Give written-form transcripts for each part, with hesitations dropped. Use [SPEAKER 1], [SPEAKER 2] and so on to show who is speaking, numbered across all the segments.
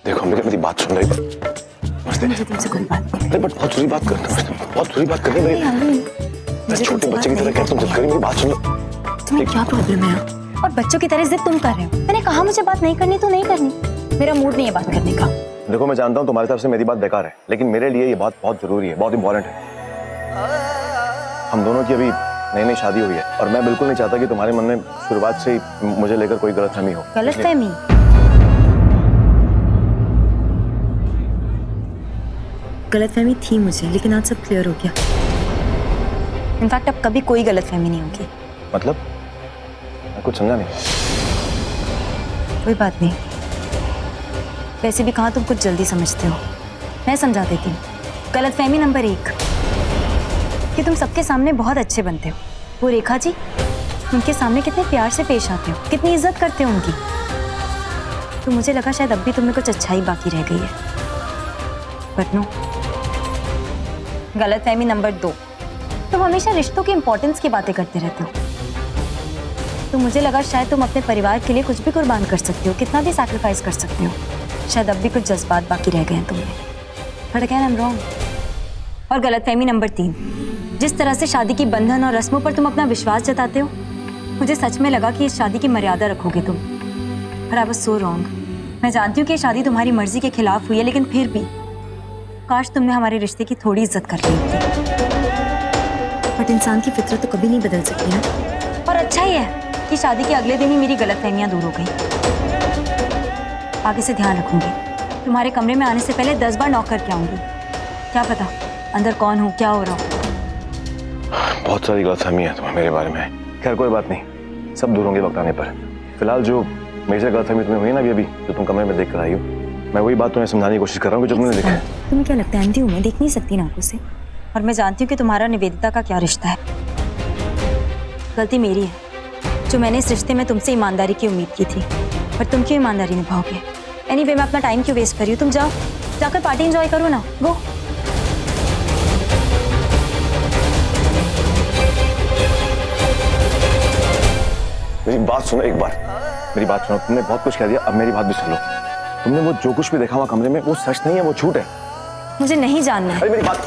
[SPEAKER 1] देखो मेरी बात सुन रही
[SPEAKER 2] मुझे तुमसे कोई बात नहीं।
[SPEAKER 1] बट बहुत बुरी बात करते बहुत बुरी बात करनी मेरी। मैं छोटे बच्चे की तरह क्या तुम जिद करी, मेरी बात सुन लो।
[SPEAKER 2] तुम्हें क्या प्रॉब्लम है? और बच्चों की तरह जिद तुम कर रहे हो। मैंने कहा मुझे बात नहीं करनी तो नहीं करनी। मेरा मूड नहीं है बात करने का।
[SPEAKER 1] देखो मैं जानता हूँ तुम्हारी तरफ से मेरी बात बेकार है, लेकिन मेरे लिए ये बात बहुत जरूरी है, बहुत इंपॉर्टेंट है। हम दोनों की अभी नई नई शादी हुई है और मैं बिल्कुल नहीं चाहता कि तुम्हारे मन में शुरुआत से ही मुझे लेकर कोई गलतफहमी हो।
[SPEAKER 2] गलतफहमी? गलतफहमी थी मुझे, लेकिन आज सब क्लियर हो गया। इनफैक्ट अब कभी कोई गलतफहमी नहीं होगी।
[SPEAKER 1] मतलब मैं कुछ समझा नहीं।
[SPEAKER 2] कोई बात नहीं, वैसे भी कहाँ तुम कुछ जल्दी समझते हो। मैं समझा देती हूँ। गलतफहमी नंबर 1 कि तुम सबके सामने बहुत अच्छे बनते हो। वो रेखा जी, उनके सामने कितने प्यार से पेश आते हो, कितनी इज्जत करते हो उनकी। तो मुझे लगा शायद अब भी तुम्हें कुछ अच्छाई बाकी रह गई है, बट नो। गलतफहमी नंबर 2, तुम हमेशा रिश्तों की इंपॉर्टेंस की बातें करते रहते हो। तो मुझे लगा शायद तुम अपने परिवार के लिए कुछ भी कुर्बान कर सकते हो, कितना भी सैक्रिफाइस कर सकते हो। शायद अब भी कुछ जज्बात बाकी रह गए हैं तुमने, but again I am wrong. और गलतफहमी नंबर 3, जिस तरह से शादी की बंधन और रस्मों पर तुम अपना विश्वास जताते हो, मुझे सच में लगा कि इस शादी की मर्यादा रखोगे तुम, पर आई वाज सो रॉन्ग। मैं जानती हूँ कि ये शादी तुम्हारी मर्जी के खिलाफ हुई है, लेकिन फिर भी काश तुमने हमारे रिश्ते की थोड़ी इज्जत कर ली होती। बट इंसान की फितरत तो कभी नहीं बदल सकती ना। और अच्छा ही है कि शादी के अगले दिन ही मेरी गलतफहमियां दूर हो गई। आगे से ध्यान रखूंगी। तुम्हारे कमरे में आने से पहले 10 बार नॉक करके आऊंगी। क्या पता अंदर कौन हो, क्या हो रहा हो।
[SPEAKER 1] बहुत सारी गलतफहमी है तुम्हें मेरे बारे में। खैर कोई बात नहीं, सब दूर होंगे वक्त आने पर। फिलहाल जो मेरे से गलतफहमी तुम्हें हुई ना अभी जो तुम कमरे में देख कर आई हो, मैं वही बात तुम्हें समझाने की कोशिश कर रहा हूँ कि जो तुमने देखा है।
[SPEAKER 2] तुम्हें क्या लगता है अंधी हूँ मैं, देख नहीं सकती ना आंखों से? और मैं जानती हूँ कि तुम्हारा निवेदिता का क्या रिश्ता है। गलती मेरी है जो मैंने इस रिश्ते में तुमसे ईमानदारी की उम्मीद की थी, पर तुम क्यों ईमानदारी निभाओगे? एनीवे मैं अपना टाइम क्यों वेस्ट कर रही हूँ? तुम जाओ, जाकर पार्टी एंजॉय करो ना। गो।
[SPEAKER 1] मेरी बात सुनो एक बार, मेरी बात सुनो। तुमने बहुत कुछ कह दिया, अब मेरी बात भी सुन लो। तुमने वो जो कुछ भी देखा हुआ कमरे में वो सच नहीं है, वो झूठ है।
[SPEAKER 2] मुझे नहीं जानना है।
[SPEAKER 1] अरे मेरी बात,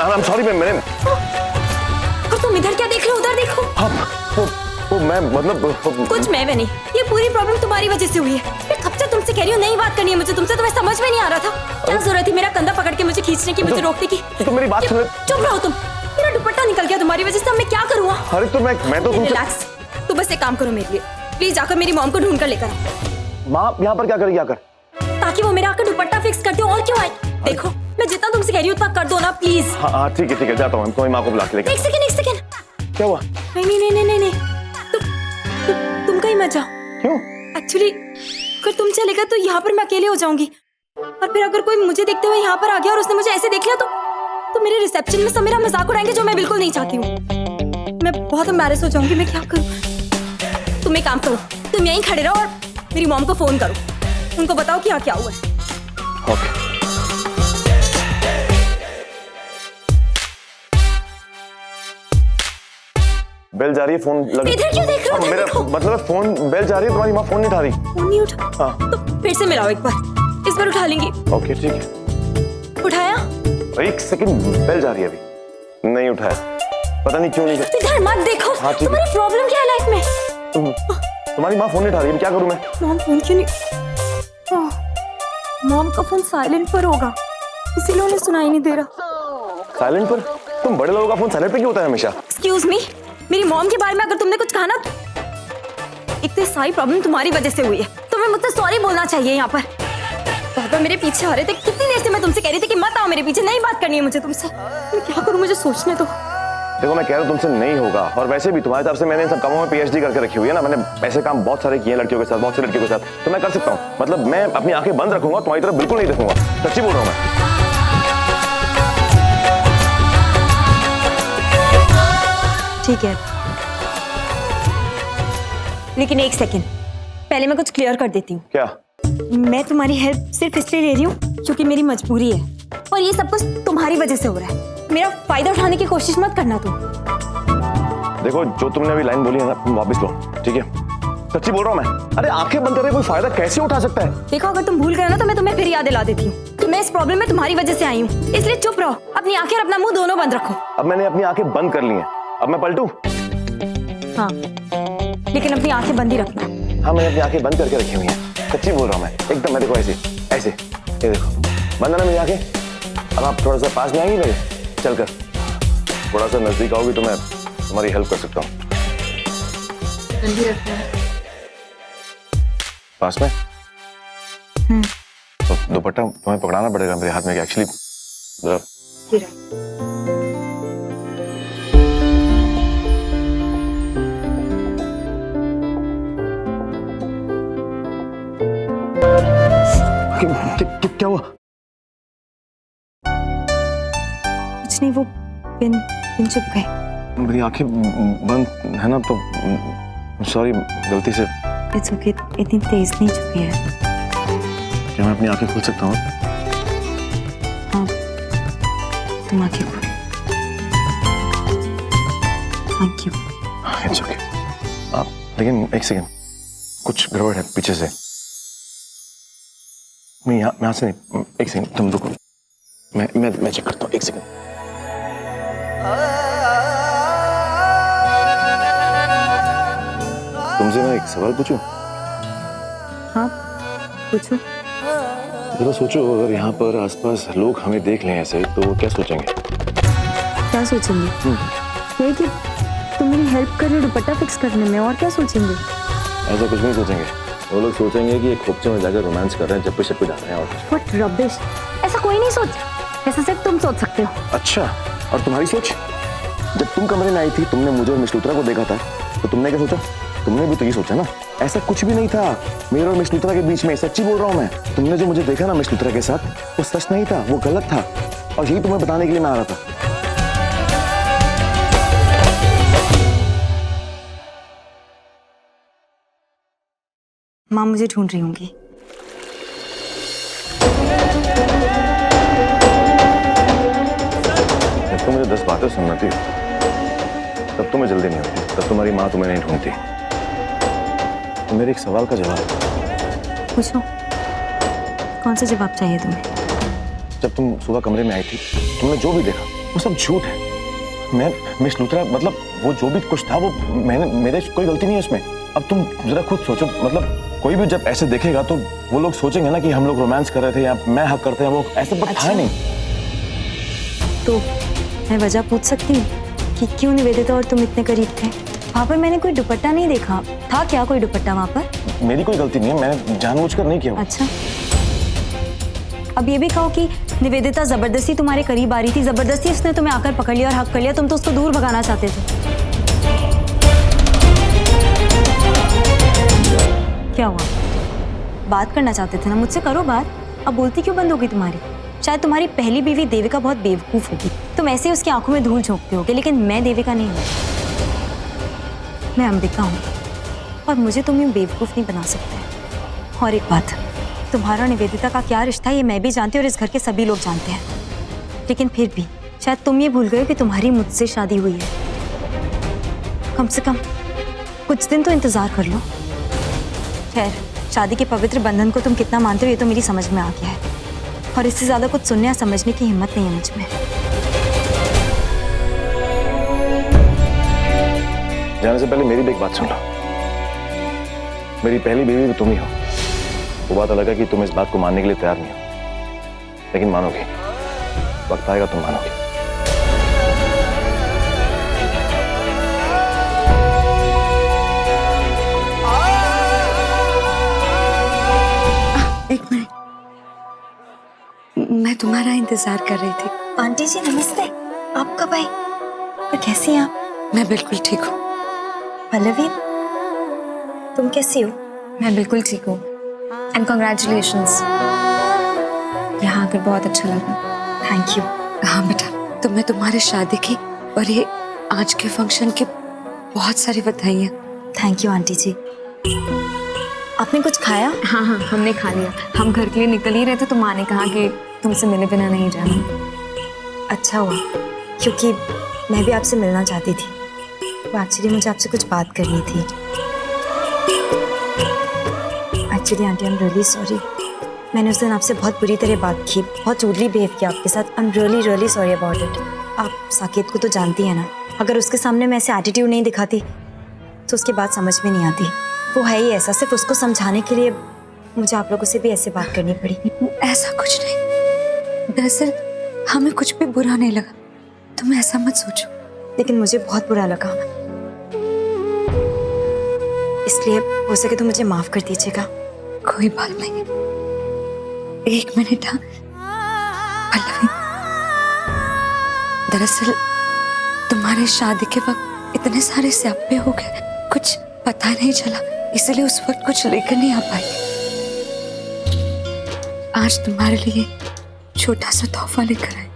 [SPEAKER 1] I'm sorry मैंने।
[SPEAKER 2] और तुम इधर क्या देख रहे हो? उधर देखो।
[SPEAKER 1] हाँ, वो मैं मतलब
[SPEAKER 2] कुछ मैं नहीं, ये पूरी प्रॉब्लम तुम्हारी वजह से हुई है। मैं कब से तुमसे कह रही हूँ नहीं बात करनी है मुझे तुमसे, तुम्हें समझ में नहीं आ रहा था। क्या जरूरत थी मेरा कंधा पकड़ के मुझे खींचने की, मुझे रोकने की?
[SPEAKER 1] तो मेरी बात सुनो।
[SPEAKER 2] चुप रहो तुम। मेरा दुपट्टा निकल गया तुम्हारी वजह से, अब मैं क्या करूँ?
[SPEAKER 1] अरे तो मैं तो तुमसे।
[SPEAKER 2] रिलैक्स। तो बस एक काम करो मेरे लिए, प्लीज जाकर मेरी मॉम को ढूंढ कर लेकर आओ।
[SPEAKER 1] माँ यहाँ पर क्या करेगी आकर?
[SPEAKER 2] ताकि वो मेरा आकर दुपट्टा फिक्स कर दे। और क्यों आए? देखो मैं जितना तुमसे कह रही हूँ उतना कर दो ना प्लीज।
[SPEAKER 1] हाँ ठीक है जाता हूँ, तुम्हारी माँ को बुला के लेकर।
[SPEAKER 2] एक सेकंड।
[SPEAKER 1] क्या हुआ?
[SPEAKER 2] नहीं। तुम कहीं मत जाओ।
[SPEAKER 1] क्यों?
[SPEAKER 2] एक्चुअली अगर तुम चलेगा तो यहाँ पर मैं अकेले हो जाऊंगी, और फिर अगर कोई मुझे देखते हुए यहाँ पर आ गया और उसने मुझे ऐसे देख लिया तो मेरे रिसेप्शन में सब मेरा मजाक उड़ाएंगे, जो मैं बिल्कुल नहीं चाहती हूँ। मैं बहुत एम्बैरेस हो जाऊंगी। मैं क्या करूँ? तुम एक काम करो, तुम यहीं खड़े रहो और मेरी मॉम को फोन करो, उनको बताओ कि यहाँ क्या हुआ है।
[SPEAKER 1] ओके। बेल जा रही है, फोन लग।
[SPEAKER 2] इधर क्यों देख रहे हो?
[SPEAKER 1] मेरा मतलब फोन बेल जा रही है, तुम्हारी माँ फोन नहीं उठा रही।
[SPEAKER 2] फोन नहीं उठा?
[SPEAKER 1] हाँ।
[SPEAKER 2] तो फिर से मिलाओ एक बार, इस बार उठा लेंगी।
[SPEAKER 1] ओके ठीक है।
[SPEAKER 2] उठाया?
[SPEAKER 1] एक सेकंड, बेल जा रही है अभी। नहीं उठाया, पता नहीं क्यों नहीं।
[SPEAKER 2] इधर मत देखो।
[SPEAKER 1] हाँ,
[SPEAKER 2] तुम्हारी प्रॉब्लम क्या है लाइफ में?
[SPEAKER 1] तुम्हारी माँ फोन नहीं उठा रही है, क्या करूँ मैं?
[SPEAKER 2] मॉम फोन क्यों नहीं? मॉम का फोन साइलेंट पर होगा, इसीलिए उन्हें सुनाई नहीं दे रहा।
[SPEAKER 1] साइलेंट पर? तुम बड़े लोगों का फोन साइलेंट पे क्यों होता है हमेशा?
[SPEAKER 2] एक्सक्यूज मी, मेरी मॉम के बारे में अगर तुमने कुछ कहा ना तो एक तो सारी प्रॉब्लम तुम्हारी वजह से हुई है। तुम्हें मुझसे सॉरी बोलना चाहिए। यहाँ पर पापा मेरे पीछे आ रहे थे, कितनी देर से मैं तुमसे कह रही थी कि मत आओ मेरे पीछे, नहीं बात करनी है मुझे तुमसे। मैं क्या करूँ, मुझे सोचने दो।
[SPEAKER 1] देखो मैं कह रहा हूँ तुमसे नहीं होगा, और वैसे भी तुम्हारी तरफ से मैंने इन सब कामों में पीएचडी करके रखी हुई है ना। मैंने ऐसे काम बहुत सारे किए लड़कियों के साथ, बहुत सी लड़कियों के साथ, तो मैं कर सकता हूँ। मतलब मैं अपनी आंखें बंद रखूंगा, तुम्हारी तरफ बिल्कुल नहीं देखूंगा। सच्ची बोल रहा हूँ मैं।
[SPEAKER 2] ठीक है, लेकिन एक सेकंड पहले मैं कुछ क्लियर कर देती हूँ।
[SPEAKER 1] क्या?
[SPEAKER 2] मैं तुम्हारी हेल्प सिर्फ इसलिए ले रही हूँ क्योंकि मेरी मजबूरी है, और ये सब कुछ तुम्हारी वजह से हो रहा है। मेरा फायदा उठाने की कोशिश मत करना तुम।
[SPEAKER 1] देखो जो तुमने अभी लाइन बोली है ना, तुम वापस लो, ठीक है? सच्ची बोल रहा हूँ मैं। अरे आंखें बंद करके कोई फायदा कैसे उठा सकता है?
[SPEAKER 2] देखो अगर तुम भूल गए ना तो मैं तुम्हें फिर याद दिला देती हूँ कि मैं इस प्रॉब्लम में तुम्हारी वजह से आई हूँ, इसलिए चुप रहो, अपनी आंखें और अपना मुंह दोनों बंद रखो।
[SPEAKER 1] अब मैंने अपनी आंखें बंद कर ली हैं, अब मैं पलटूं?
[SPEAKER 2] हाँ, लेकिन अपनी आंखें बंद ही रखना।
[SPEAKER 1] हाँ, मैंने अपनी आंखें बंद करके रखी हुई हैं, सच्ची बोल रहा हूँ मैं एकदम। मैं देखो ऐसे ऐसे, ये देखो बंद है ना मेरी आंखें। अब आप थोड़ा सा पास में आएंगी मेरे, चलकर थोड़ा सा नजदीक आओगी तो मैं तुम्हारी हेल्प कर सकता हूँ। पास में तो दुपट्टा तुम्हें पकड़ाना पड़ेगा मेरे हाथ में, एक्चुअली जरा क्या हुआ?
[SPEAKER 2] कुछ नहीं, वो पिन पिन चुप गए।
[SPEAKER 1] मेरी आंखें बंद है ना, तो सॉरी, गलती से।
[SPEAKER 2] इट्स ओके, इतनी तेज नहीं चुकी है।
[SPEAKER 1] क्या मैं अपनी आंखें खोल सकता हूँ?
[SPEAKER 2] हाँ, तुम आंखें खोलो। Thank you.
[SPEAKER 1] It's okay. लेकिन एक सेकंड, कुछ गड़बड़ है पीछे से। मैं यहाँ से नहीं, एक सेकंड तुम रुको, मैं चेक करता हूँ, एक सेकंड। तुमसे मैं एक सवाल पूछूं?
[SPEAKER 2] हाँ, पूछो।
[SPEAKER 1] जरा सोचो, अगर यहाँ पर आसपास लोग हमें देख लें ऐसे तो वो क्या सोचेंगे?
[SPEAKER 2] क्या सोचेंगे? ये कि तुम मेरी हेल्प कर रहे हो दुपट्टा फिक्स करने में, और क्या सोचेंगे?
[SPEAKER 1] ऐसा कुछ नहीं सोचेंगे, वो लोग सोचेंगे कि एक खोपचे में जाकर रोमांस कर रहे हैं, चप्पे चप्पे जा रहे हैं। और
[SPEAKER 2] व्हाट रबिश, ऐसा कोई नहीं सोच, ऐसा सिर्फ तुम सोच सकते हो।
[SPEAKER 1] अच्छा, और तुम्हारी सोच? जब तुम कमरे में आई थी, तुमने मुझे और मिस लूथरा को देखा था, तो तुमने क्या सोचा? तुमने भी तो ये सोचा ना, ऐसा कुछ भी नहीं था मेरे और मिस लूथरा के बीच में। सच्ची बोल रहा हूँ मैं। तुमने जो मुझे देखा ना मिस लूथरा के साथ, वो सच नहीं था, वो गलत था, और यही तुम्हें बताने के लिए मैं आ रहा था।
[SPEAKER 2] माँ मुझे ढूंढ रही होंगी।
[SPEAKER 1] जब तुम मुझे 10 बातें सुनाती तब तुम्हें जल्दी नहीं होती, तब तुम्हारी माँ तुम्हें नहीं ढूंढती। तो मेरे एक सवाल का जवाब
[SPEAKER 2] पूछो, कौन सा जवाब चाहिए तुम्हें?
[SPEAKER 1] जब तुम सुबह कमरे में आई थी, तुमने जो भी देखा वो सब झूठ है। मैं मिस लूथरा, मतलब वो जो भी कुछ था वो मेरे कोई गलती नहीं है उसमें। अब तुम जरा खुद सोचो, मतलब कोई भी जब ऐसे देखेगा तो वो लोग सोचेंगे ना कि हम लोग रोमांस कर रहे थे या मैं हक करते हैं, वो ऐसे बट था नहीं।
[SPEAKER 2] तो मैं वजह पूछ सकती हूँ कि क्यों निवेदिता और तुम इतने करीब थे? वहाँ पर मैंने कोई दुपट्टा नहीं देखा था। क्या कोई दुपट्टा वहाँ पर?
[SPEAKER 1] मेरी कोई गलती नहीं है, मैंने जानबूझकर नहीं किया।
[SPEAKER 2] अच्छा, अब ये भी कहो कि निवेदिता जबरदस्ती तुम्हारे करीब आ रही थी, जबरदस्ती उसने तुम्हें आकर पकड़ लिया और हक कर लिया, तुम तो उसको दूर भगाना चाहते थे। क्या हुआ? बात करना चाहते थे ना मुझसे, करो बात। अब बोलती क्यों बंद होगी तुम्हारी? शायद तुम्हारी पहली बीवी देविका बहुत बेवकूफ होगी, तुम ऐसे उसकी आंखों में धूल झोंकते होगे, लेकिन मैं देविका नहीं हूँ, मैं अंबिका हूँ, और मुझे तुम यूँ बेवकूफ नहीं बना सकते। और एक बात, तुम्हारा निवेदिता का क्या रिश्ता है ये मैं भी जानती हूँ और इस घर के सभी लोग जानते हैं, लेकिन फिर भी शायद तुम ये भूल गए कि तुम्हारी मुझसे शादी हुई है। कम से कम कुछ दिन तो इंतजार कर लो। खैर, शादी के पवित्र बंधन को तुम कितना मानते हो ये तो मेरी समझ में आ गया है, और इससे ज्यादा कुछ सुनने या समझने की हिम्मत नहीं है मुझ में।
[SPEAKER 1] जाने से पहले मेरी भी एक बात सुन लो। मेरी पहली बीवी भी तुम ही हो। वो बात अलग है कि तुम इस बात को मानने के लिए तैयार नहीं हो, लेकिन मानोगे, वक्त आएगा तुम मानोगे।
[SPEAKER 2] एक मिनट, मैं तुम्हारा इंतजार कर रही थी। आंटी जी नमस्ते, आप कब आई और कैसी हैं आप?
[SPEAKER 3] मैं बिल्कुल ठीक हूँ।
[SPEAKER 2] पल्लवी, तुम कैसी हो?
[SPEAKER 3] मैं बिल्कुल ठीक हूँ एंड कॉन्ग्रेचुलेशंस, यहाँ आकर बहुत अच्छा लगा।
[SPEAKER 2] Thank you.
[SPEAKER 3] हाँ बेटा, तुमने तुम्हारी शादी की और ये आज के फंक्शन की बहुत सारी बधाइयाँ।
[SPEAKER 2] थैंक यू आंटी जी। आपने कुछ खाया?
[SPEAKER 3] हाँ हाँ, हमने खा लिया। हम घर के लिए निकल ही रहे थे तो माँ ने कहा कि तुमसे मिले बिना नहीं जाना।
[SPEAKER 2] अच्छा हुआ, क्योंकि मैं भी आपसे मिलना चाहती थी। वो एक्चुअली मुझे आपसे कुछ बात करनी थी। Actually aunty, I am really sorry. मैंने उस दिन आपसे बहुत बुरी तरह बात की, बहुत रूडली बिहेव किया आपके साथ। I am really really sorry about it. आप साकेत को तो जानती हैं ना, अगर उसके सामने मैं ऐसे एटीट्यूड नहीं दिखाती तो उसकी बात समझ में नहीं आती। वो है ही ऐसा, सिर्फ उसको समझाने के लिए मुझे आप लोगों से भी ऐसे बात करनी पड़ी।
[SPEAKER 3] ऐसा कुछ नहीं, दरअसल हमें कुछ भी बुरा नहीं लगा, तुम ऐसा मत सोचो।
[SPEAKER 2] लेकिन मुझे बहुत बुरा लगा, इसलिए हो सके तो मुझे माफ कर दीजिएगा।
[SPEAKER 3] कोई बात नहीं, एक मिनट। हाँ पल्लवी, दरअसल तुम्हारे शादी के वक्त इतने सारे स्यापे हो गए, कुछ पता नहीं चला, इसलिए उस वक्त कुछ लेकर नहीं आ पाई। आज तुम्हारे लिए छोटा सा तोहफा लेकर आए।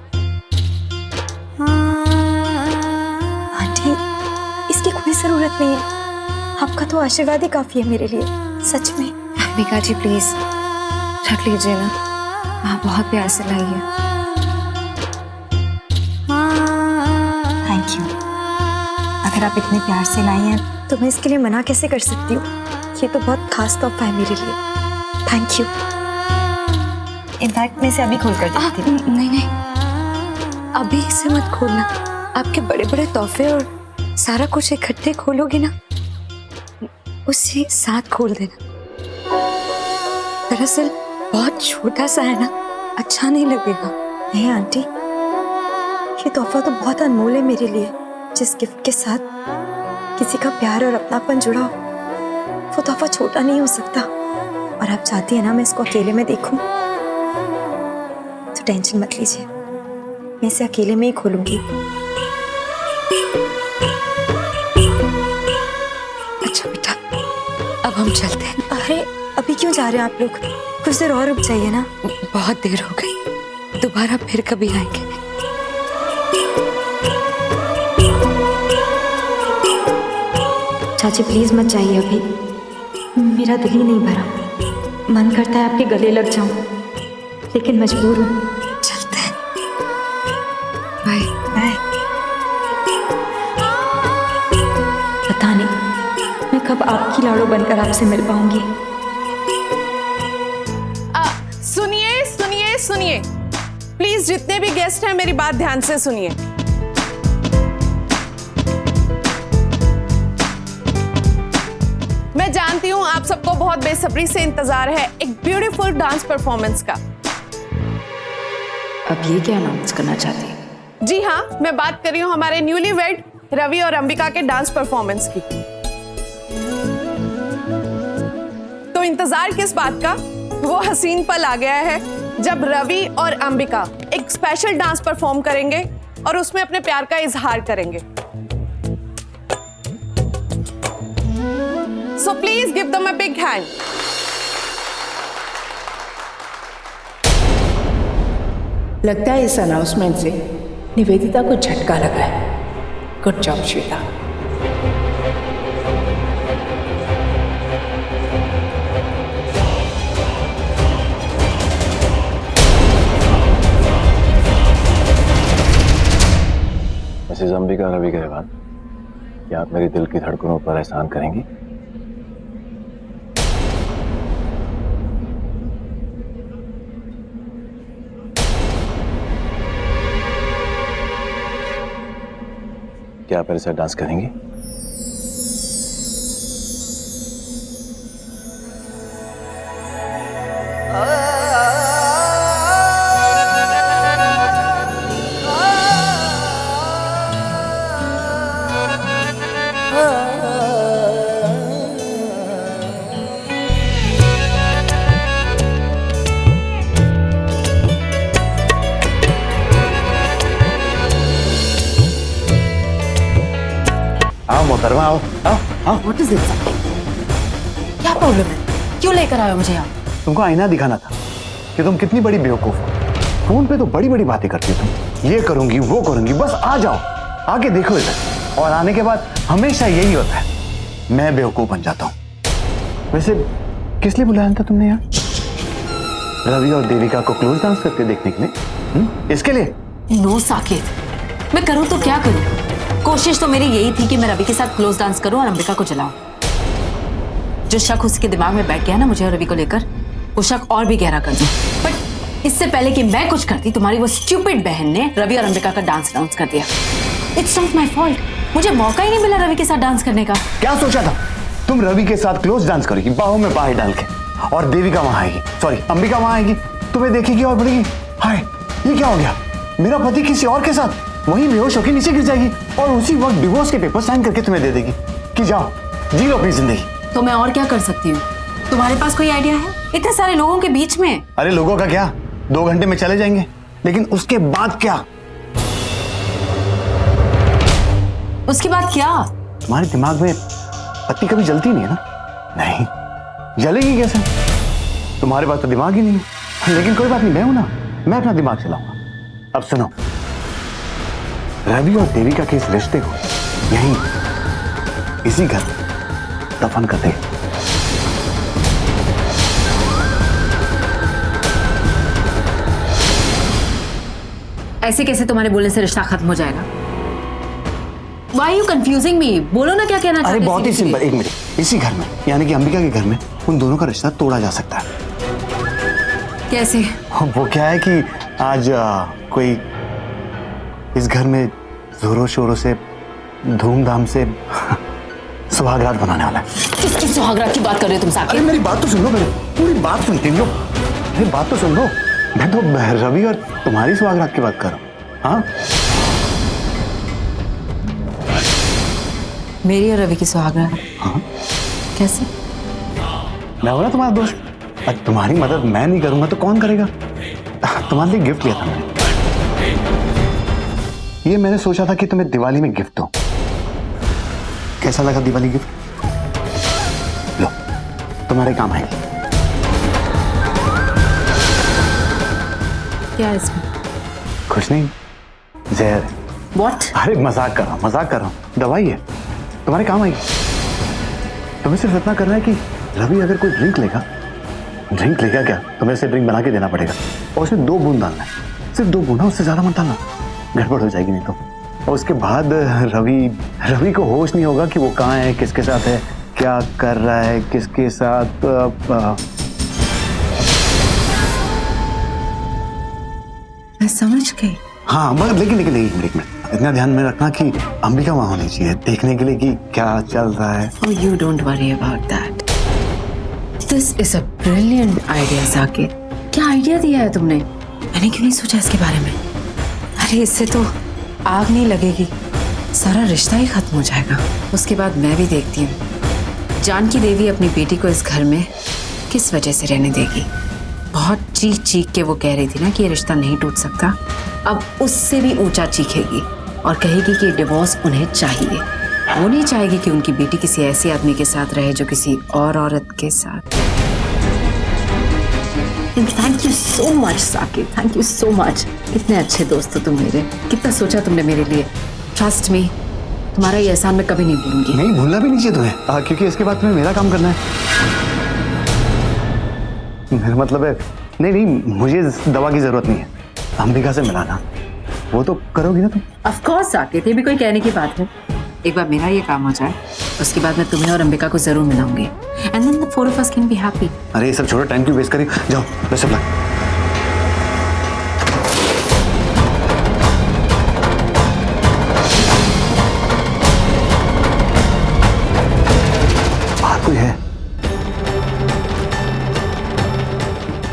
[SPEAKER 2] आंटी, इसकी कोई जरूरत नहीं है, आपका तो आशीर्वाद ही काफी है मेरे लिए, सच में।
[SPEAKER 3] अंबिका जी प्लीज रख लीजिए ना, आप बहुत प्यार से लाई है।
[SPEAKER 2] Thank you. अगर आप इतने प्यार से लाई हैं तो मैं इसके लिए मना कैसे कर सकती हूँ। ये तो बहुत खास तोहफा है मेरे लिए। Thank you. इनफैक्ट मैं इसे अभी खोल कर देती हूँ।
[SPEAKER 3] नहीं नहीं, अभी इसे मत खोलना। आपके बड़े बड़े तोहफे और सारा कुछ इकट्ठे खोलोगे ना, उसी साथ खोल देना। दरअसल बहुत छोटा सा है ना, अच्छा नहीं लगेगा।
[SPEAKER 2] नहीं आंटी, ये तोहफा तो बहुत अनमोल है मेरे लिए। जिस गिफ्ट के साथ किसी का प्यार और अपनापन जुड़ा हो, वो तोहफा छोटा नहीं हो सकता। और आप चाहती हैं ना मैं इसको अकेले में देखूं, तो टेंशन मत लीजिए, मैं इसे अकेले में ही खोलूंगी।
[SPEAKER 3] अच्छा बेटा, अब हम चलते हैं।
[SPEAKER 2] अरे अभी क्यों जा रहे हैं आप लोग? कुछ देर और रुक जाइए ना।
[SPEAKER 3] बहुत देर हो गई, दोबारा फिर कभी आएंगे।
[SPEAKER 2] चाची प्लीज मत जाइए अभी, मेरा दिल ही नहीं भरा। मन करता है आपके गले लग जाऊं, लेकिन मजबूर हूं।
[SPEAKER 3] चलते हैं, बाय
[SPEAKER 2] बाय। पता नहीं मैं कब आपकी लाड़ो बनकर आपसे मिल पाऊंगी।
[SPEAKER 4] सुनिए सुनिए सुनिए, प्लीज जितने भी गेस्ट हैं मेरी बात ध्यान से सुनिए। मैं जानती हूं आप सबको बहुत बेसब्री से इंतजार है एक ब्यूटीफुल डांस परफॉर्मेंस का।
[SPEAKER 5] अब ये क्या अनाउंस करना चाहती है?
[SPEAKER 4] जी हाँ, मैं बात कर रही हूँ हमारे न्यूली वेड रवि और अंबिका के डांस परफॉर्मेंस की। तो इंतजार किस बात का? वो हसीन पल आ गया है जब रवि और अंबिका एक स्पेशल डांस परफॉर्म करेंगे और उसमें अपने प्यार का इजहार करेंगे। So please give them a big hand.
[SPEAKER 5] लगता है इस अनाउंसमेंट से निवेदिता को झटका लगा है। Good job Shweta.
[SPEAKER 1] Mrs Ambika Ravi Grewal, क्या आप मेरी दिल की धड़कनों पर एहसान करेंगी? क्या आप मेरे साथ डांस करेंगी? आओ मोहतरमा, आओ आओ आओ।
[SPEAKER 5] What is it? क्या प्रॉब्लम है? क्यों लेकर आए हो मुझे यहाँ?
[SPEAKER 1] तुमको आईना दिखाना था कि तुम कितनी बड़ी बेवकूफ हो। फोन पे तो बड़ी बड़ी बातें करती हो तुम, ये करूंगी वो करूंगी, बस आ जाओ, आके देखो इधर। और आने के बाद हमेशा यही होता है, मैं बेवकूफ बन जाता हूँ। वैसे किस लिए बुलाया था तुमने यहाँ? रवि और देविका को क्लोज डांस करते देखने के लिए? इसके लिए?
[SPEAKER 5] नो साकेत,
[SPEAKER 6] मैं करूं तो क्या करूं? कोशिश तो मेरी यही थी कि मैं रवि के साथ क्लोज डांस करूं और अंबिका को जलाऊं। जो शक उसके दिमाग में बैठ गया ना मुझे और रवि को लेकर, वो शक और भी गहरा कर दूं। बट इससे पहले कि मैं कुछ करती, तुम्हारी वो स्टूपिड बहन ने रवि और अंबिका का डांस अनाउंस कर दिया। इट्स नॉट माय फॉल्ट, मुझे मौका ही नहीं मिला रवि के साथ डांस करने का।
[SPEAKER 7] क्या सोचा था? तुम रवि के साथ क्लोज डांस करोगी, बाहों में बाहें डाल के, और देविका वहां आएगी, सॉरी अंबिका वहां आएगी, तुम्हें देखेगी और बोलेगी हाय ये क्या हो गया, मेरा पति किसी और के साथ, वहीं बेहोश होकर नीचे गिर जाएगी और उसी वक्त डिवोर्स के पेपर साइन करके तुम्हें दे देगी कि जाओ जी लो अपनी जिंदगी।
[SPEAKER 6] तो मैं और क्या कर सकती हूँ? तुम्हारे पास कोई आइडिया है? इतने सारे लोगों के बीच में।
[SPEAKER 7] अरे लोगों का क्या, 2 घंटे में चले जाएंगे, लेकिन उसके बाद क्या?
[SPEAKER 6] उसके बाद क्या?
[SPEAKER 7] तुम्हारे दिमाग में पत्ती कभी जलती नहीं है ना? नहीं जलेगी कैसे? तुम्हारे पास तो दिमाग ही नहीं है। लेकिन कोई बात नहीं, मैं हूं ना, मैं अपना दिमाग चलाऊंगा। अब सुनो, रवि और देविका के इस रिश्ते को यहीं इसी घर दफन कर दे।
[SPEAKER 6] ऐसे कैसे तुम्हारे बोलने से रिश्ता खत्म हो जाएगा? Why are you confusing me? बोलो ना क्या कहना चाहते हो?
[SPEAKER 7] अरे बहुत ही सिंपल, एक मिनट, इसी घर में यानी कि अंबिका के घर में उन दोनों का रिश्ता तोड़ा जा सकता है।
[SPEAKER 6] कैसे?
[SPEAKER 7] वो क्या है कि आज कोई इस घर में जोरों शोरों से धूमधाम से सुहागरात बनाने वाला है।
[SPEAKER 6] किसकी सुहागरात की बात कर रहे हो तुम साकिब?
[SPEAKER 7] अरे मेरी बात तो सुन लो, मेरी पूरी बात सुनती हो। मेरी बात तो सुन लो, मैं तो रवि और तुम्हारी सुहागरात की बात कर रहा हूँ। हाँ
[SPEAKER 6] मेरी और रवि की सुहागरात?
[SPEAKER 7] हाँ
[SPEAKER 6] कैसे?
[SPEAKER 7] मैं हूं ना तुम्हारा दोस्त, अब तुम्हारी मदद मैं नहीं करूंगा तो कौन करेगा? तुम्हारे लिए गिफ्ट लिया था मैंने, ये मैंने सोचा था कि तुम्हें दिवाली में गिफ्ट दो। कैसा लगा दिवाली गिफ्ट? लो तुम्हारे काम आएगी।
[SPEAKER 6] क्या है इसमें?
[SPEAKER 7] कुछ नहीं, जहर है।
[SPEAKER 6] What?
[SPEAKER 7] अरे मजाक कर रहा हूँ, दवाई है, तुम्हारे काम आएगी। तुम्हें सिर्फ इतना करना है कि रवि अगर कोई ड्रिंक लेगा क्या, तुम्हें उसे ड्रिंक बना के देना पड़ेगा और उसमें 2 बूंद डालना है, सिर्फ 2 बूंद, उससे ज्यादा मत डालना, गड़बड़ हो जाएगी नहीं तो। और उसके बाद रवि को होश नहीं होगा कि वो कहाँ है, किसके साथ है, क्या कर रहा है, किसके साथ।
[SPEAKER 6] मैं समझ गई।
[SPEAKER 7] हाँ मगर लेकिन एक मिनट, इतना ध्यान में रखना कि अंबिका वहां होनी चाहिए देखने के लिए कि क्या चल रहा है।
[SPEAKER 6] Oh, you don't worry about that. This is a brilliant idea, Saqib. क्या आइडिया दिया है तुमने? मैंने क्यों नहीं सोचा इसके बारे में? अरे इससे तो आग नहीं लगेगी, सारा रिश्ता ही खत्म हो जाएगा। उसके बाद मैं भी देखती हूँ जानकी देवी अपनी बेटी को इस घर में किस वजह से रहने देगी। बहुत चीख के वो कह रही थी ना कि ये रिश्ता नहीं टूट सकता, अब उससे भी ऊंचा चीखेगी और कहेगी कि डिवोर्स उन्हें चाहिए। वो नहीं चाहेगी कि उनकी बेटी किसी ऐसे आदमी के साथ रहे जो किसी और औरत के साथ। Thank you so much Saqib, thank you so much. कितने अच्छे दोस्त हो तुम मेरे, कितना सोचा तुमने मेरे लिए। ट्रस्ट मी, तुम्हारा ये एहसान मैं कभी नहीं भूलूंगी।
[SPEAKER 7] नहीं भूलना भी नहीं चाहिए तुम्हें, क्योंकि इसके बाद तुम्हें मेरा काम करना है। मेरा मतलब है, नहीं मुझे दवा की जरूरत नहीं है, अंबिका से मिलाना वो तो करोगी ना तुम?
[SPEAKER 6] ऑफ कोर्स साकिब, ये भी कोई कहने की बात है। एक बार मेरा ये काम हो जाए, उसके बाद मैं तुम्हें और अंबिका को जरूर मिलाऊंगी। And then the 4 of us can be happy.
[SPEAKER 7] अरे ये सब छोड़ो, टाइम क्यों वेस्ट करी, जाओ बेस्ट ऑफ लक। बाहर कोई है?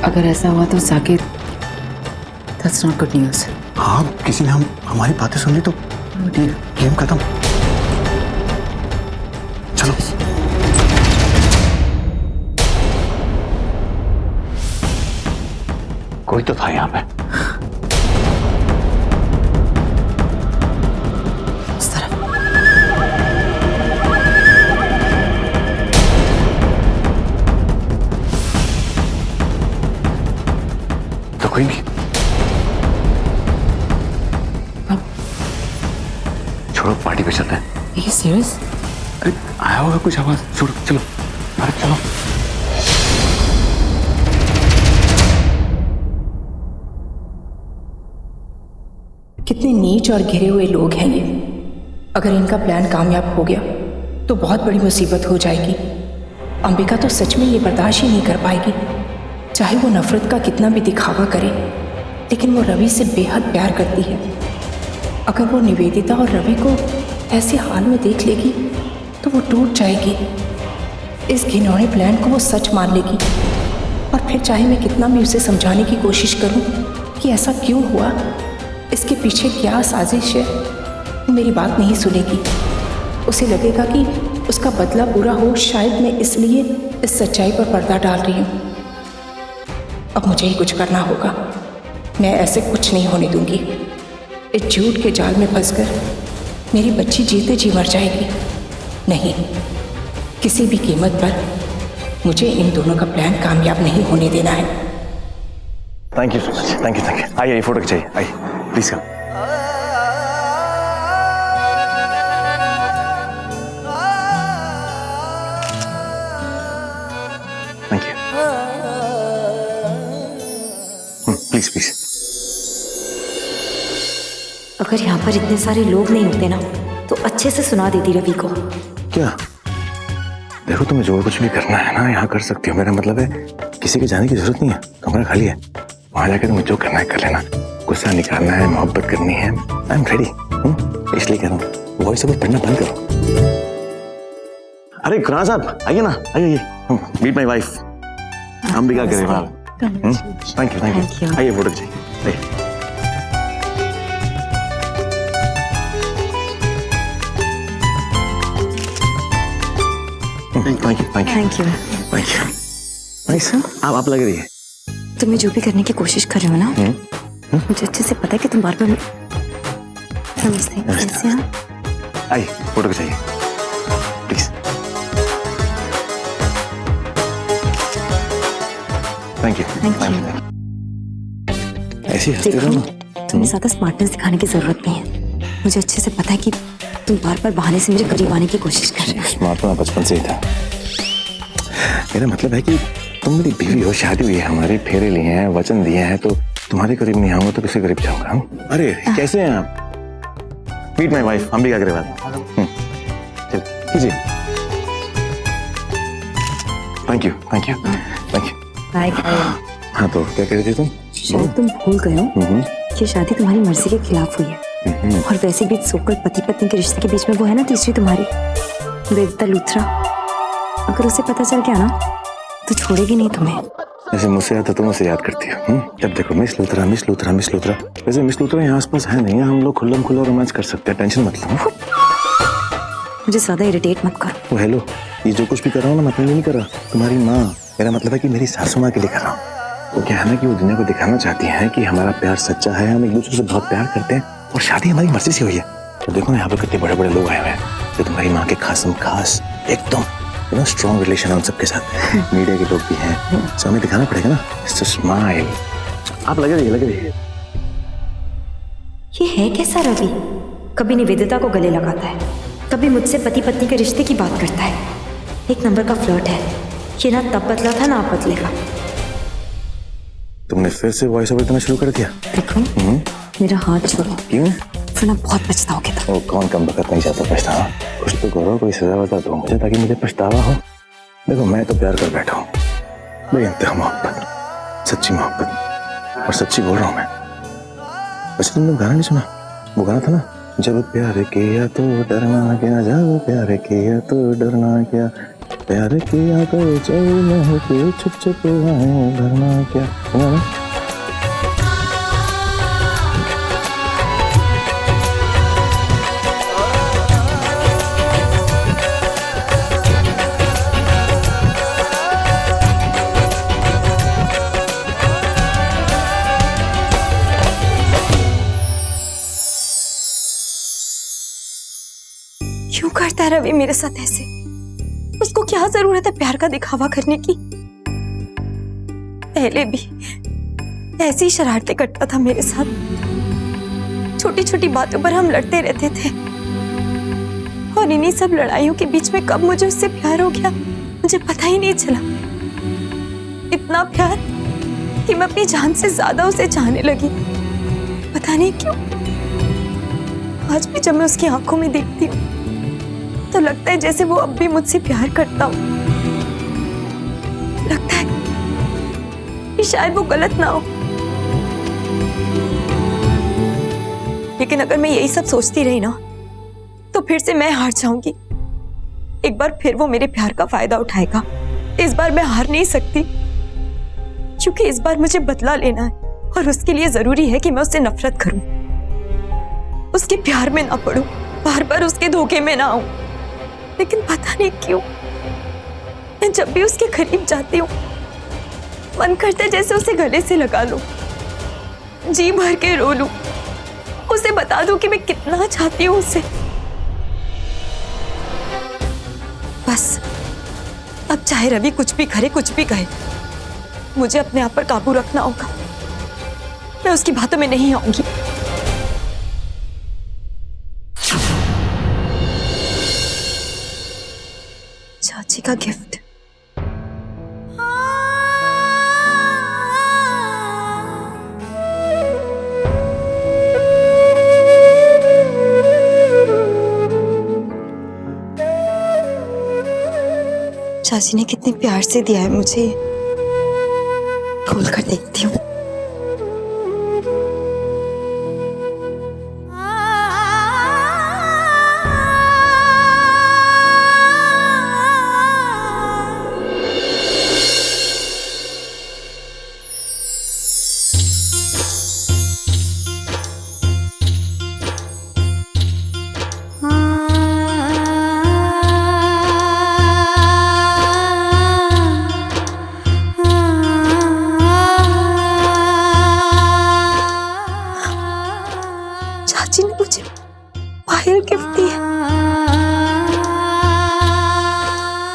[SPEAKER 6] अगर ऐसा हुआ तो Saqib, that's not good news.
[SPEAKER 7] हाँ किसी ने हमारी बातें सुन ली तो ये गेम खत्म। चलो कोई तो था यहाँ पे।
[SPEAKER 6] इस तरफ।
[SPEAKER 7] तो कोई नहीं, छोड़ो पार्टी पे चलते हैं।
[SPEAKER 6] Are you serious?
[SPEAKER 7] अरे आया होगा कुछ आवाज, छोड़ो चलो, अरे चलो।
[SPEAKER 5] कितने नीच और घिरे हुए लोग हैं ये। अगर इनका प्लान कामयाब हो गया तो बहुत बड़ी मुसीबत हो जाएगी। अंबिका तो सच में ये बर्दाश्त ही नहीं कर पाएगी। चाहे वो नफरत का कितना भी दिखावा करे, लेकिन वो रवि से बेहद प्यार करती है। अगर वो निवेदिता और रवि को ऐसे हाल में देख लेगी तो वो टूट जाएगी। इस घिनौने प्लान को वो सच मान लेगी, और फिर चाहे मैं कितना भी उसे समझाने की कोशिश करूं कि ऐसा क्यों हुआ, इसके पीछे क्या साजिश है, वो मेरी बात नहीं सुनेगी। उसे लगेगा कि उसका बदला बुरा हो, शायद मैं इसलिए इस सच्चाई पर पर्दा डाल रही हूँ। अब मुझे ही कुछ करना होगा। मैं ऐसे कुछ नहीं होने दूंगी। इस झूठ के जाल में फंसकर मेरी बच्ची जीते जी मर जाएगी। नहीं, किसी भी कीमत पर मुझे इन दोनों का प्लान कामयाब नहीं होने देना है।
[SPEAKER 1] Thank you so much, thank you, thank you. आइए, फोटो खिंचाइए, आइए please come. Thank you. Please please.
[SPEAKER 2] अगर यहाँ पर इतने सारे लोग नहीं होते ना तो अच्छे से सुना देती रवि को।
[SPEAKER 1] क्या? देखो, तुम्हें जो कुछ भी करना है ना यहाँ कर सकती हो। मेरा मतलब है किसी के जाने की जरूरत नहीं है। कमरा खाली है, वहां जाकर तुम्हें जो करना है कर लेना। गुस्सा निकालना है, मोहब्बत करनी है, आई एम रेडी। इसलिए कह रहा हूँ वॉइस ओवर पढ़ना बंद करो। अरे खुराना साहब आइए ना, आइए। Meet my wife Ambika Grewal. Thank you, thank you. आइए फोटो खिंचाइए, आइए। Thank you, thank you,
[SPEAKER 2] thank you.
[SPEAKER 1] Thank you. Nice, आप लग रही है।
[SPEAKER 2] तुम्हें जो भी करने की कोशिश कर रहे हो ना, मुझे अच्छे से पता है कि तुम बार बार। नमस्ते, कैसे हैं?
[SPEAKER 1] आइए फोटो खिंचाइए please. Thank you,
[SPEAKER 2] Thank you.
[SPEAKER 1] ऐसी हंसते
[SPEAKER 2] देखो,
[SPEAKER 1] रहो ना।
[SPEAKER 2] तुम्हें ज्यादा स्मार्टनेस दिखाने की जरूरत नहीं है। मुझे अच्छे से पता है कि तुम बार बार बहाने से मेरे करीब आने की कोशिश कर रहे हो।
[SPEAKER 1] स्मार्ट होना बचपन से ही था। मेरा मतलब है कि तुम मेरी बीवी हो, शादी हुई है हमारी, फेरे लिए हैं, वचन दिए हैं, तो तुम्हारे करीब नहीं आऊंगा तो किसके करीब जाऊंगा? अरे कैसे हैं आप? Meet my wife Ambika Grewal. चल कीजिए। Thank you, thank you, thank you.
[SPEAKER 2] Bye.
[SPEAKER 1] हाँ, तो क्या कह रही थी तुम?
[SPEAKER 2] शायद तुम भूल गए हो कि शादी तुम्हारी मर्जी के खिलाफ हुई है। और वैसे भी सोकल पति पत्नी के रिश्ते के बीच में वो है ना तीसरी तुम्हारी, वेदिता लूथरा। अगर उसे पता चल गया ना तो छोड़ेगी नहीं तुम्हें।
[SPEAKER 1] जैसे मुझसे याद है तुम मुझसे याद करती हो। जब देखो miss Luthra, miss Luthra, miss Luthra. वैसे मिस लूथरा यहाँ आसपास है नहीं है, हम लोग खुल्लम खुल्ला रोमांस कर सकते हैं, टेंशन मत लो।
[SPEAKER 2] मुझे ज्यादा इरिटेट मत करो।
[SPEAKER 1] वो हेलो, ये जो कुछ भी कर रहा हूँ ना मैं अपने लिए नहीं कर रहा, तुम्हारी माँ, मेरा मतलब है कि मेरी सासू माँ के लिए कर रहा हूँ। वो क्या है ना कि वो दुनिया को दिखाना चाहती है कि हमारा प्यार सच्चा है, हम एक दूसरे से बहुत प्यार करते हैं और शादी हमारी मर्जी से हुई है। तो देखो ना यहाँ पर कितने बड़े बड़े लोग आए हुए हैं, जो तुम्हारी माँ के खासम खास एकदम स्ट्रॉन्ग रिलेशन है उन सबके साथ। मीडिया के लोग भी हैं, तो हमें दिखाना पड़ेगा ना। स्माइल। आप लगे रहिए।
[SPEAKER 2] ये है कैसा रवि? कभी निवेदिता को गले लगाता है, कभी मुझसे पति पत्नी के रिश्ते की बात करता है। एक नंबर का फ्लर्ट है ये। ना तब बदला था ना अब बदलेगा।
[SPEAKER 1] तुमने फिर से वॉइस ओवर देना शुरू कर दिया।
[SPEAKER 2] देखो, मेरा हाथ छोड़ो,
[SPEAKER 1] क्यों?
[SPEAKER 2] वरना बहुत पछताओगे तुम।
[SPEAKER 1] वो कौन कम बखत नहीं चाहता पछतावा? कुछ तो करो, कोई सजा वजा दो मुझे ताकि मुझे पछतावा हो। देखो मैं तो प्यार कर बैठा हूँ, बेइंतहा मोहब्बत, सच्ची मोहब्बत, और सच्ची बोल रहा हूँ मैं। वैसे तुमने गाना नहीं सुना? वो गाना था ना, जब प्यार किया तो डरना क्या, जब प्यार किया तो डरना क्या, प्यार किया तो चलना के छुप छुप आए डरना क्या। सुना ना?
[SPEAKER 2] क्यों करता है रवि मेरे साथ ऐसे? उसको क्या जरूरत है प्यार का दिखावा करने की? पहले भी ऐसी शरारतें करता था मेरे साथ। छोटी छोटी बातों पर हम लड़ते रहते थे, और इन्हीं सब लड़ाइयों के बीच में कब मुझे उससे प्यार हो गया मुझे पता ही नहीं चला। इतना प्यार कि मैं अपनी जान से ज्यादा उसे चाहने लगी। पता नहीं क्यों। आज भी जब मैं उसकी आंखों में देखती हूँ तो लगता है जैसे वो अब भी मुझसे प्यार करता हो। लगता है कि शायद वो गलत ना हो, लेकिन अगर मैं यही सब सोचती रही ना तो फिर से मैं हार जाऊंगी। एक बार फिर वो मेरे प्यार का फायदा उठाएगा। इस बार मैं हार नहीं सकती, क्योंकि इस बार मुझे बदला लेना है और उसके लिए जरूरी है कि मैं उससे नफरत करूं, उसके प्यार में ना पड़ूं, बार बार उसके धोखे में ना आऊं। लेकिन पता नहीं क्यों मैं जब भी उसके करीब जाती हूँ मन करता है जैसे उसे गले से लगा लूं, जी भर के रो लूं, उसे बता दूं कि मैं कितना चाहती हूँ उसे। बस अब चाहे रवि कुछ भी करे, कुछ भी कहे, मुझे अपने आप पर काबू रखना होगा। मैं उसकी बातों में नहीं आऊंगी। चाची का गिफ्ट। चाची ने कितने प्यार से दिया है मुझे, खोल कर देखती हूँ। चाची ने मुझे पायल गिफ्ट दी है।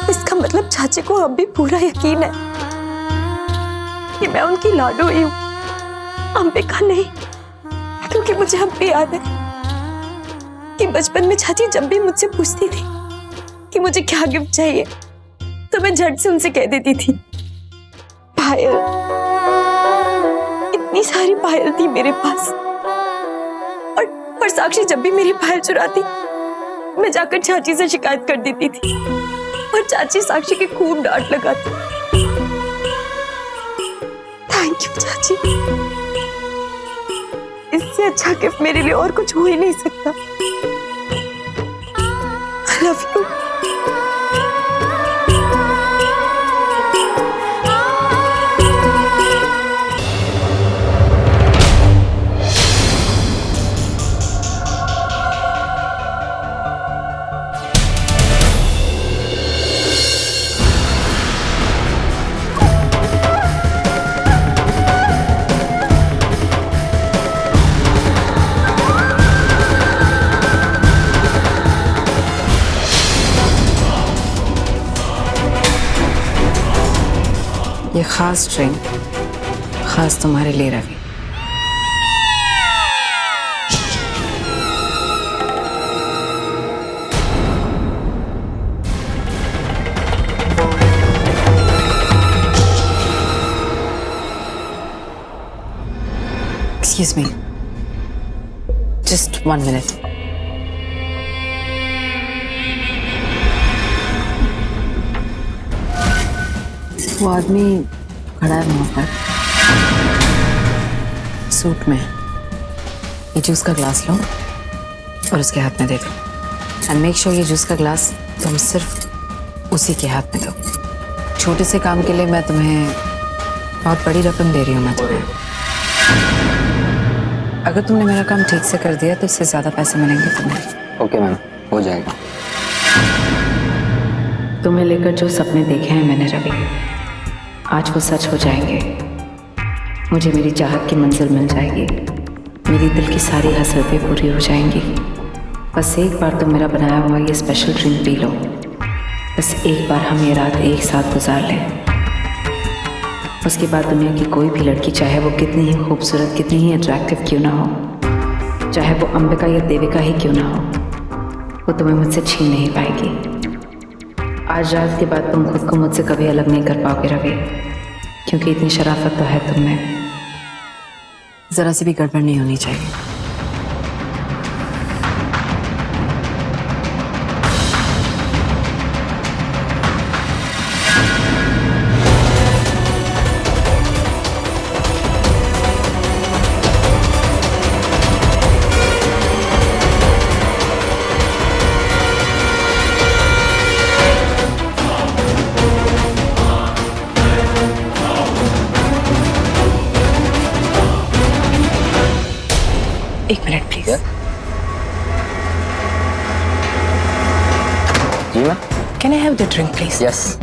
[SPEAKER 2] इसका मतलब चाची को अब भी पूरा यकीन है कि मैं उनकी लाडो ही हूँ, अंबिका नहीं। क्योंकि मुझे अब भी याद है कि बचपन में चाची जब भी मुझसे पूछती थी कि मुझे क्या गिफ्ट चाहिए तो मैं झट से उनसे कह देती थी पायल। इतनी सारी पायल थी मेरे पास, और साक्षी जब भी मेरी पायल चुराती मैं जाकर चाची से शिकायत कर देती थी और चाची साक्षी की खूब डांट लगाती। थैंक यू चाची, इससे अच्छा गिफ्ट मेरे लिए और कुछ हो ही नहीं सकता। I love you.
[SPEAKER 6] ये खास ड्रिंक खास तुम्हारे लिए Ravi. Excuse me. Just 1 minute. वो आदमी खड़ा है वहां पर सूट में। ये जूस का ग्लास लो और उसके हाथ में दे दो। एंड मेक श्योर ये जूस का ग्लास तुम सिर्फ उसी के हाथ में दो। छोटे से काम के लिए मैं तुम्हें बहुत बड़ी रकम दे रही हूँ। मैं तुम्हें, अगर तुमने मेरा काम ठीक से कर दिया तो इससे ज्यादा पैसे मिलेंगे तुम्हें।
[SPEAKER 8] ओके मैम, हो जाएगा।
[SPEAKER 6] तुम्हें लेकर जो सपने देखे हैं मैंने रवि, आज वो सच हो जाएंगे। मुझे मेरी चाहत की मंजिल मिल जाएगी, मेरी दिल की सारी हसरतें पूरी हो जाएंगी। बस एक बार तुम मेरा बनाया हुआ ये स्पेशल ड्रिंक पी लो। बस एक बार हम ये रात एक साथ गुजार लें। उसके बाद दुनिया की कोई भी लड़की, चाहे वो कितनी ही खूबसूरत, कितनी ही अट्रैक्टिव क्यों ना हो, चाहे वो अंबिका या देविका ही क्यों ना हो, वो तुम्हें मुझसे छीन नहीं पाएगी। आज रात के बाद तुम खुद को मुझसे कभी अलग नहीं कर पाओगे रवि, क्योंकि इतनी शराफत तो है तुम में। जरा सी भी गड़बड़ नहीं होनी चाहिए।
[SPEAKER 8] जी ma'am.
[SPEAKER 5] Can I have the drink please?
[SPEAKER 8] Yes.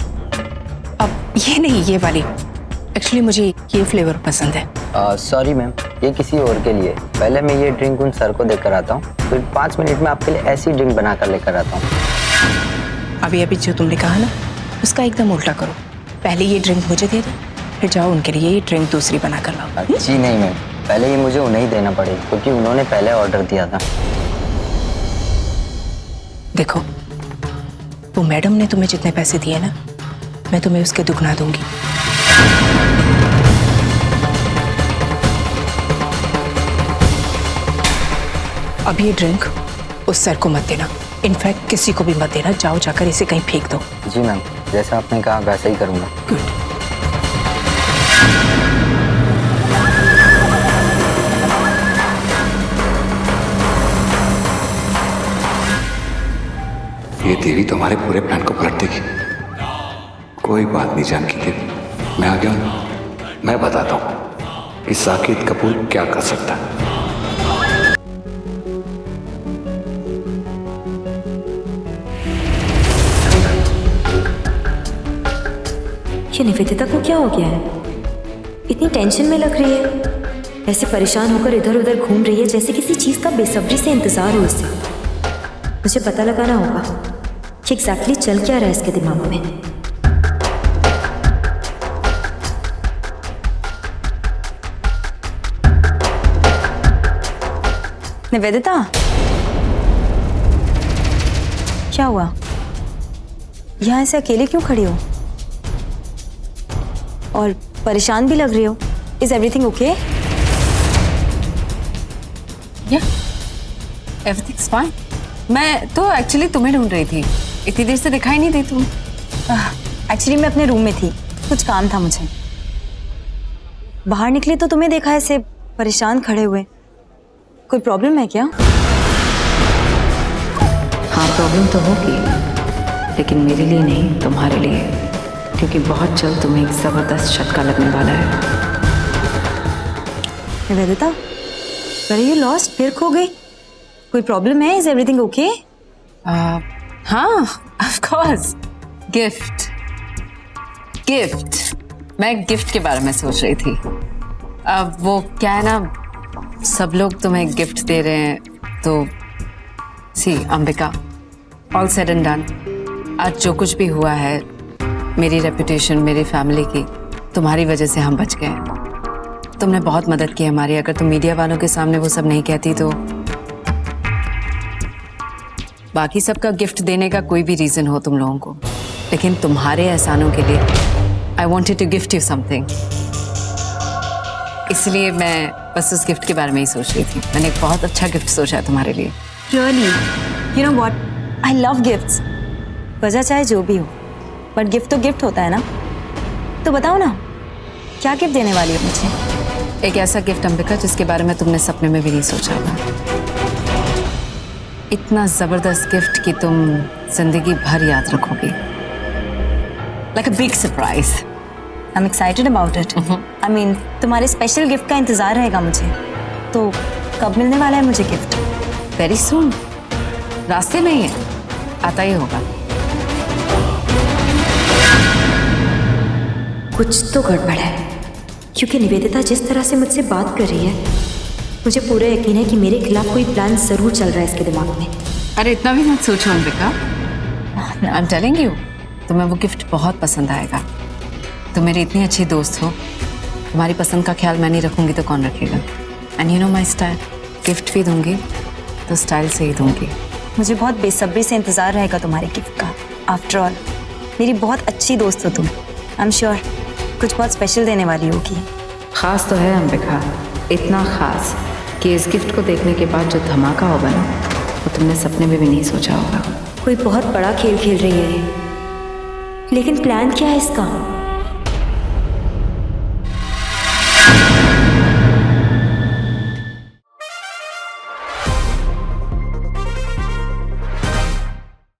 [SPEAKER 5] अब ये नहीं, ये वाली। एक्चुअली मुझे ये फ्लेवर पसंद है।
[SPEAKER 8] सॉरी मैम, ये किसी और के लिए। पहले मैं ये ड्रिंक उन सर को देकर आता हूँ, फिर 5 मिनट में आपके लिए ऐसी ड्रिंक बना कर लेकर आता हूँ।
[SPEAKER 5] अभी जो तुमने कहा ना, उसका एकदम उल्टा करो। पहले ये ड्रिंक मुझे दे दो, फिर जाओ उनके लिए ये ड्रिंक दूसरी बना कर लाओ।
[SPEAKER 8] जी नहीं मैम, पहले ये मुझे उन्हें ही देना पड़ेगा क्योंकि उन्होंने पहले ऑर्डर दिया था।
[SPEAKER 5] देखो, वो मैडम ने तुम्हें जितने पैसे दिए ना, मैं तुम्हें उसके दुगना दूंगी। अब ये ड्रिंक उस सर को मत देना, इनफैक्ट किसी को भी मत देना। जाओ जाकर इसे कहीं फेंक दो।
[SPEAKER 8] जी मैम, जैसा आपने कहा वैसा ही करूँगा।
[SPEAKER 5] गुड।
[SPEAKER 9] ये देवी तो हमारे पूरे प्लान को पलट देगी। कोई बात नहीं जानकी देवी, मैं आ गया हूं। मैं बताता हूं कि साकेत कपूर क्या कर सकता है।
[SPEAKER 2] ये निवेदिता को क्या हो गया है? इतनी टेंशन में लग रही है, ऐसे परेशान होकर इधर उधर घूम रही है जैसे किसी चीज का बेसब्री से इंतजार हो इसे। मुझे पता लगाना होगा कि एग्जैक्टली चल क्या रहा है इसके दिमाग में। निवेदिता, क्या हुआ? यहाँ ऐसे अकेले क्यों खड़ी हो और परेशान भी लग रही हो? Is everything okay?
[SPEAKER 6] या एवरीथिंग्स फाइन। मैं तो एक्चुअली तुम्हें ढूंढ रही थी, इतनी देर से दिखाई नहीं दी तुम।
[SPEAKER 2] एक्चुअली मैं अपने रूम में थी, कुछ काम था मुझे। बाहर निकली तो तुम्हें देखा ऐसे परेशान खड़े हुए। कोई प्रॉब्लम है क्या?
[SPEAKER 6] हाँ, प्रॉब्लम तो होगी, लेकिन मेरे लिए नहीं, तुम्हारे लिए, क्योंकि बहुत जल्द तुम्हें एक जबरदस्त झटका लगने वाला है।
[SPEAKER 2] निवेदिता, अरे यू लॉस्ट, फिर खो गई। कोई प्रॉब्लम है? Is everything okay?
[SPEAKER 6] हाँ, ऑफ कोर्स। गिफ्ट गिफ्ट मैं गिफ्ट के बारे में सोच रही थी। अब वो क्या है ना, सब लोग तुम्हें गिफ्ट दे रहे हैं, तो see Ambika, all said and done, आज जो कुछ भी हुआ है, मेरी रेपुटेशन, मेरी फैमिली की, तुम्हारी वजह से हम बच गए। तुमने बहुत मदद की हमारी। अगर तुम मीडिया वालों के सामने वो सब नहीं कहती तो बाकी सबका गिफ्ट देने का कोई भी रीजन हो तुम लोगों को, लेकिन तुम्हारे एहसानों के लिए I wanted to gift you something. इसलिए मैं बस उस गिफ्ट के बारे में ही सोच रही थी। मैंने एक बहुत अच्छा गिफ्ट सोचा है तुम्हारे लिए।
[SPEAKER 2] Really? You know what, I love gifts. वजह चाहे जो भी हो, बट गिफ्ट तो गिफ्ट होता है ना। तो बताओ ना, क्या गिफ्ट देने वाली हो मुझे?
[SPEAKER 6] एक ऐसा गिफ्ट अंबिका जिसके बारे में तुमने सपने में भी नहीं सोचा होगा। इतना जबरदस्त गिफ्ट कि तुम जिंदगी भर याद रखोगी। Like a big surprise.
[SPEAKER 2] I am excited about it. I mean, तुम्हारे स्पेशल गिफ्ट का इंतजार रहेगा मुझे। तो कब मिलने वाला है मुझे गिफ्ट?
[SPEAKER 6] वेरी सून, रास्ते में ही है, आता ही होगा।
[SPEAKER 2] कुछ तो गड़बड़ है, क्योंकि निवेदिता जिस तरह से मुझसे बात कर रही है, मुझे पूरा यकीन है कि मेरे खिलाफ कोई प्लान जरूर चल रहा है इसके दिमाग में।
[SPEAKER 6] अरे इतना भी मत सोचो Ambika. I am telling you, तुम्हें वो गिफ्ट बहुत पसंद आएगा। तुम मेरी इतनी अच्छी दोस्त हो, तुम्हारी पसंद का ख्याल मैं नहीं रखूंगी तो कौन रखेगा? And you know my style, gift भी दूंगी तो स्टाइल से ही दूंगी।
[SPEAKER 2] मुझे बहुत बेसब्री से इंतजार रहेगा तुम्हारे गिफ्ट का। आफ्टर ऑल, मेरी बहुत अच्छी दोस्त हो तुम। आई एम श्योर कुछ बहुत स्पेशल देने वाली होगी।
[SPEAKER 6] खास तो है अंबिका, इतना खास कि इस गिफ्ट को देखने के बाद जो धमाका होगा ना, वो तुमने सपने में भी नहीं सोचा होगा।
[SPEAKER 2] कोई बहुत बड़ा खेल खेल रही है ये, लेकिन प्लान क्या है इसका?